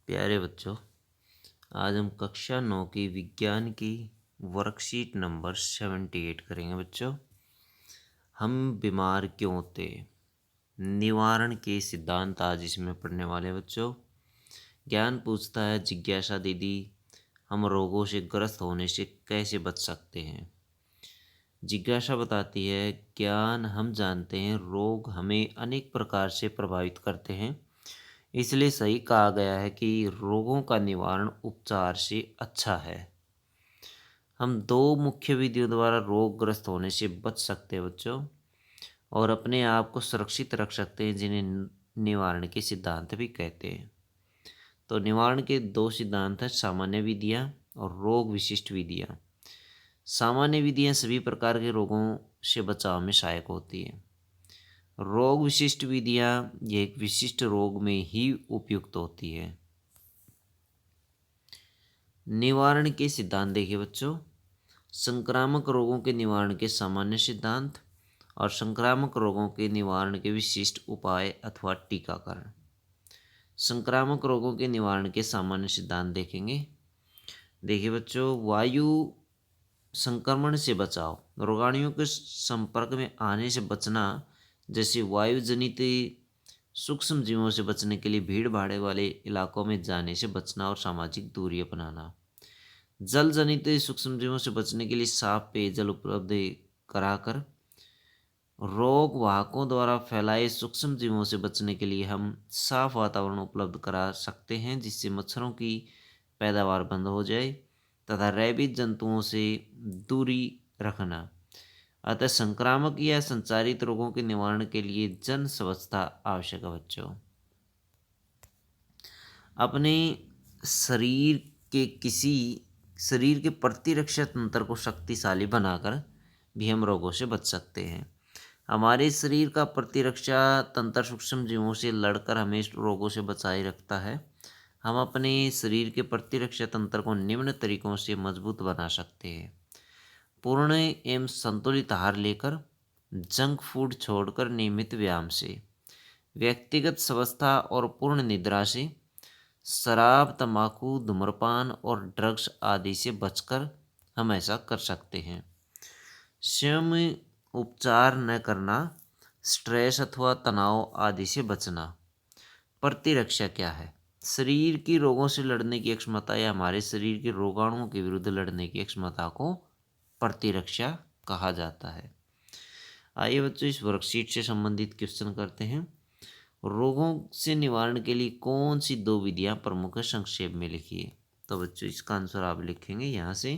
प्यारे बच्चों, आज हम कक्षा 9 की विज्ञान की वर्कशीट नंबर 78 करेंगे। बच्चों, हम बीमार क्यों होते हैं, निवारण के सिद्धांत आज इसमें पढ़ने वाले हैं। बच्चों, ज्ञान पूछता है, जिज्ञासा दीदी, हम रोगों से ग्रस्त होने से कैसे बच सकते हैं। जिज्ञासा बताती है, ज्ञान हम जानते हैं रोग हमें अनेक प्रकार से प्रभावित करते हैं, इसलिए सही कहा गया है कि रोगों का निवारण उपचार से अच्छा है। हम दो मुख्य विधियों द्वारा रोगग्रस्त होने से बच सकते हैं बच्चों, और अपने आप को सुरक्षित रख सकते हैं, जिन्हें निवारण के सिद्धांत भी कहते हैं। तो निवारण के दो सिद्धांत हैं, सामान्य विधियाँ और रोग विशिष्ट विधियाँ। सामान्य विधियाँ सभी प्रकार के रोगों से बचाव में सहायक होती हैं। रोग विशिष्ट विधियाँ ये एक विशिष्ट रोग में ही उपयुक्त होती है। निवारण के सिद्धांत देखिए बच्चों, संक्रामक रोगों के निवारण के सामान्य सिद्धांत और संक्रामक रोगों के निवारण के विशिष्ट उपाय अथवा टीकाकरण। संक्रामक रोगों के निवारण के सामान्य सिद्धांत देखेंगे। देखिए बच्चों, वायु संक्रमण से बचाव, रोगाणुओं के संपर्क में आने से बचना, जैसे वायु जनित सूक्ष्म जीवों से बचने के लिए भीड़ भाड़ वाले इलाकों में जाने से बचना और सामाजिक दूरी अपनाना। जल जनित सूक्ष्म जीवों से बचने के लिए साफ पेयजल उपलब्ध कराकर रोग वाहकों द्वारा फैलाए सूक्ष्म जीवों से बचने के लिए हम साफ वातावरण उपलब्ध करा सकते हैं, जिससे मच्छरों की पैदावार बंद हो जाए, तथा रैबिज जंतुओं से दूरी रखना। अतः संक्रामक या संचारित रोगों के निवारण के लिए जन स्वच्छता आवश्यक है। बच्चों, अपने शरीर शरीर के प्रतिरक्षा तंत्र को शक्तिशाली बनाकर भी हम रोगों से बच सकते हैं। हमारे शरीर का प्रतिरक्षा तंत्र सूक्ष्म जीवों से लड़कर हमें रोगों से बचाए रखता है। हम अपने शरीर के प्रतिरक्षा तंत्र को निम्न तरीकों से मजबूत बना सकते हैं। पूर्ण एवं संतुलित आहार लेकर, जंक फूड छोड़कर, नियमित व्यायाम से, व्यक्तिगत स्वच्छता और पूर्ण निद्रा से, शराब, तंबाकू, धूम्रपान और ड्रग्स आदि से बचकर हम ऐसा कर सकते हैं। स्वयं उपचार न करना, स्ट्रेस अथवा तनाव आदि से बचना। प्रतिरक्षा क्या है? शरीर की रोगों से लड़ने की क्षमता या हमारे शरीर के रोगाणुओं के विरुद्ध लड़ने की क्षमता को प्रतिरक्षा कहा जाता है। आइए बच्चों, इस वर्कशीट से संबंधित क्वेश्चन करते हैं। रोगों से निवारण के लिए कौन सी दो विधियां प्रमुख है, संक्षेप में लिखिए। तो बच्चों, इसका आंसर आप लिखेंगे यहाँ से,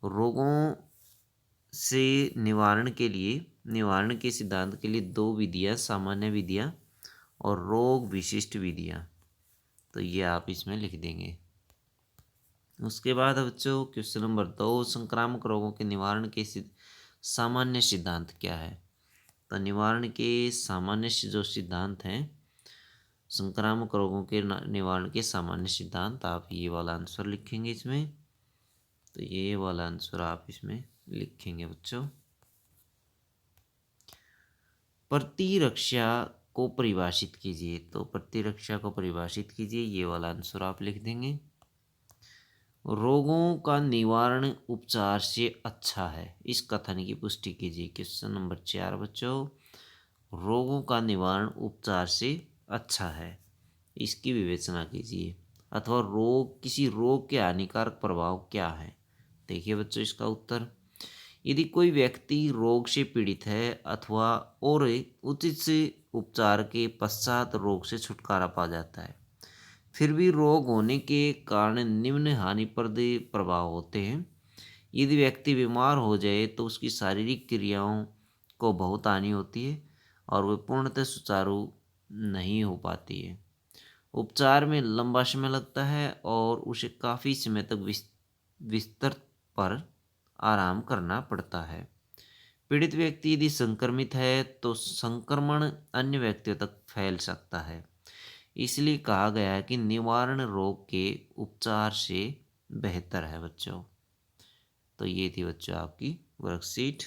रोगों से निवारण के सिद्धांत के लिए दो विधियां, सामान्य विधियां और रोग विशिष्ट विधियां। तो ये आप इसमें लिख देंगे। उसके बाद बच्चों, क्वेश्चन नंबर 2, संक्रामक रोगों के निवारण के सामान्य सिद्धांत क्या है। तो निवारण के सामान्य जो सिद्धांत हैं, संक्रामक रोगों के निवारण के सामान्य सिद्धांत, आप ये वाला आंसर लिखेंगे इसमें। तो ये वाला आंसर आप इसमें लिखेंगे बच्चों। प्रतिरक्षा को परिभाषित कीजिए। तो प्रतिरक्षा को परिभाषित कीजिए, ये वाला आंसर आप लिख देंगे। रोगों का निवारण उपचार से अच्छा है, इस कथन की पुष्टि कीजिए। क्वेश्चन नंबर 4 बच्चों, रोगों का निवारण उपचार से अच्छा है, इसकी विवेचना कीजिए। अथवा किसी रोग के हानिकारक प्रभाव क्या है। देखिए बच्चों, इसका उत्तर, यदि कोई व्यक्ति रोग से पीड़ित है अथवा और उचित से उपचार के पश्चात रोग से छुटकारा पा जाता है, फिर भी रोग होने के कारण निम्न हानिप्रद प्रभाव होते हैं। यदि व्यक्ति बीमार हो जाए तो उसकी शारीरिक क्रियाओं को बहुत हानि होती है और वह पूर्णतः सुचारू नहीं हो पाती है। उपचार में लंबा समय लगता है और उसे काफ़ी समय तक बिस्तर पर आराम करना पड़ता है। पीड़ित व्यक्ति यदि संक्रमित है तो संक्रमण अन्य व्यक्तियों तक फैल सकता है। इसलिए कहा गया है कि निवारण रोग के उपचार से बेहतर है बच्चों। तो ये थी बच्चों आपकी वर्कशीट।